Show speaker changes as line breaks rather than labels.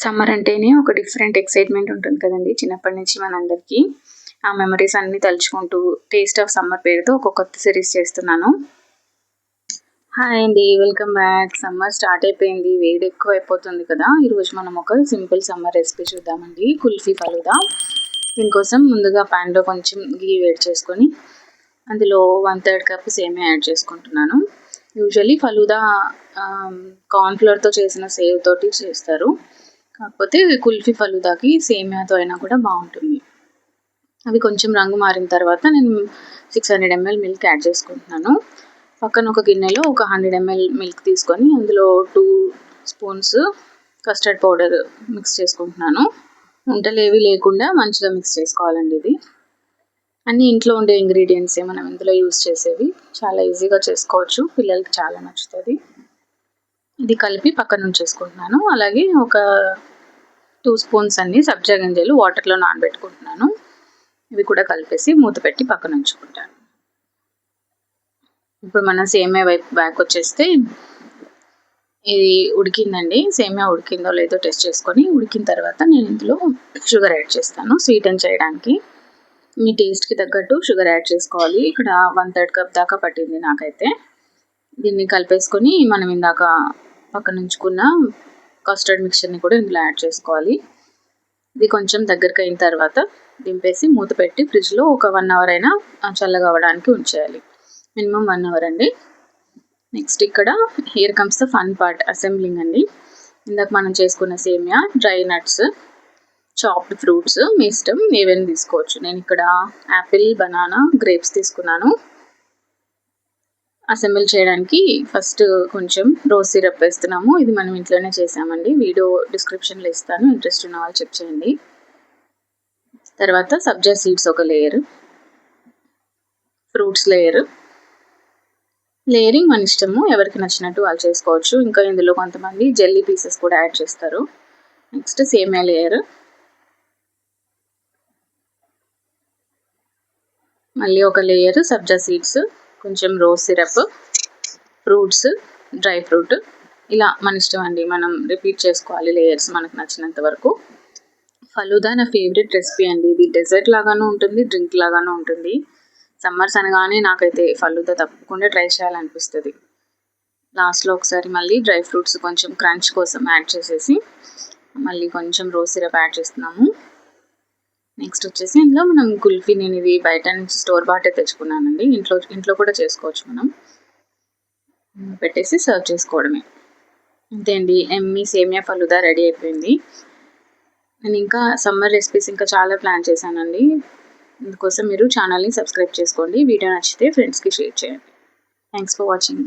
Summer అంటేనే ఒక different excitement ఉంటుంది కదండి చిన్నప్పటి నుంచి మనందరికీ. ఆ మెమరీస్ అన్నీ తలుచుకుంటూ 'టేస్ట్ ఆఫ్ సమ్మర్' పేరుతో ఒక కొత్త సిరీస్ చేస్తున్నాను. హాయ్ అండి, వెల్కమ్ బ్యాక్. సమ్మర్ స్టార్ట్ అయిపోయింది, వేడి ఎక్కువ అయిపోతుంది కదా. ఈరోజు మనం ఒక సింపుల్ సమ్మర్ రెసిపీ చూద్దామండి, కుల్ఫీ ఫలూదా. దీనికోసం ముందుగా ప్యాన్లో కొంచెం గీ వేడి చేసుకొని అందులో 1/3 కప్ సేమియా యాడ్ చేసుకుంటున్నాను. యూజువల్లీ ఫలూదా కార్న్‌ఫ్లోర్‌తో చేసిన సేవ్ తోటి చేస్తారు, కాకపోతే కుల్ఫీ ఫలూదాకి సేమియాతో అయినా కూడా బాగుంటుంది. అవి కొంచెం రంగు మారిన తర్వాత నేను 600 ml మిల్క్ యాడ్ చేసుకుంటున్నాను. పక్కన ఒక గిన్నెలో ఒక 100 ml మిల్క్ తీసుకొని అందులో 2 స్పూన్స్ కస్టర్డ్ పౌడర్ మిక్స్ చేసుకుంటున్నాను. వంటలు ఏవి లేకుండా మంచిగా మిక్స్ చేసుకోవాలండి. ఇది అన్ని ఇంట్లో ఉండే ఇంగ్రీడియంట్సే మనం ఇందులో యూస్ చేసేవి, చాలా ఈజీగా చేసుకోవచ్చు, పిల్లలకి చాలా నచ్చుతుంది. ఇది కలిపి పక్కన ఉంచేసుకుంటున్నాను. అలాగే ఒక 2 స్పూన్స్ అన్ని సబ్జా గింజలు వాటర్లో నానబెట్టుకుంటున్నాను. ఇవి కూడా కలిపేసి మూత పెట్టి పక్కన ఉంచుకుంటాను. ఇప్పుడు మనం సేమియా వైపు బ్యాక్ వచ్చేస్తే, ఇది ఉడికిందండి. సేమియా ఉడికిందో లేదో టెస్ట్ చేసుకొని ఉడికిన తర్వాత నేను ఇందులో షుగర్ యాడ్ చేస్తాను స్వీటన్ చేయడానికి. మీ టేస్ట్కి తగ్గట్టు షుగర్ యాడ్ చేసుకోవాలి. ఇక్కడ 1/3 కప్ దాకా పట్టింది నాకైతే. దీన్ని కలిపేసుకొని మనం ఇందాక పక్కన ఉంచుకున్న కస్టర్డ్ మిక్చర్ని కూడా ఇందులో యాడ్ చేసుకోవాలి. ఇది కొంచెం దగ్గరికి అయిన తర్వాత దింపేసి మూత పెట్టి ఫ్రిడ్జ్లో ఒక 1 అవర్ అయినా చల్లగా అవ్వడానికి ఉంచేయాలి. మినిమం 1 అవర్ అండి. నెక్స్ట్ ఇక్కడ here comes the fun part, assembling అండి. ఇందాక మనం చేసుకున్న సేమియా, డ్రై నట్స్, చాప్డ్ ఫ్రూట్స్ మీ ఇష్టం ఏవైనా తీసుకోవచ్చు. నేను ఇక్కడ యాపిల్, బనానా, గ్రేప్స్ తీసుకున్నాను. అసెంబుల్ చేయడానికి ఫస్ట్ కొంచెం రోజ్ సిరప్ వేస్తున్నాము. ఇది మనం ఇంట్లోనే చేసామండి, వీడియో డిస్క్రిప్షన్లో ఇస్తాను, ఇంట్రెస్ట్ ఉన్న వాళ్ళు చెక్ చేయండి. తర్వాత సబ్జా సీడ్స్ ఒక లేయర్, ఫ్రూట్స్ లేయరింగ్ మన ఇష్టము, ఎవరికి నచ్చినట్టు వాళ్ళు చేసుకోవచ్చు. ఇంకా ఇందులో కొంతమంది జెల్లీ పీసెస్ కూడా యాడ్ చేస్తారు. నెక్స్ట్ సేమియా లేయర్, మళ్ళీ ఒక లేయర్ సబ్జా సీడ్స్, కొంచెం rose syrup, fruits, dry fruit, ఇలా మన ఇష్టం అండి. మనం రిపీట్ చేసుకోవాలి లేయర్స్ మనకు నచ్చినంత వరకు. ఫలూదా నా ఫేవరెట్ రెసిపీ అండి. ఇది డెజర్ట్ లాగాను ఉంటుంది, డ్రింక్ లాగాను ఉంటుంది. సమ్మర్స్ అనగానే నాకైతే ఫలూదా తప్పకుండా ట్రై చేయాలనిపిస్తుంది. లాస్ట్లో ఒకసారి మళ్ళీ డ్రై ఫ్రూట్స్ కొంచెం క్రంచ్ కోసం యాడ్ చేసేసి మళ్ళీ కొంచెం రోజ్ సిరప్ యాడ్ చేస్తున్నాము. నెక్స్ట్ వచ్చేసి ఇందులో మనం కుల్ఫీ, నేను ఇది బయట నుంచి స్టోర్ బాటే తెచ్చుకున్నానండి, ఇంట్లో కూడా చేసుకోవచ్చు. మనం పెట్టేసి సర్వ్ చేసుకోవడమే, అంతే అండి. ఎమ్మీ సేమియా ఫలూదా రెడీ అయిపోయింది. నేను ఇంకా సమ్మర్ రెసిపీస్ ఇంకా చాలా ప్లాన్ చేశానండి. అందుకోసం మీరు ఛానల్ని సబ్స్క్రైబ్ చేసుకోండి. వీడియో నచ్చితే ఫ్రెండ్స్కి షేర్ చేయండి. Thanks for watching.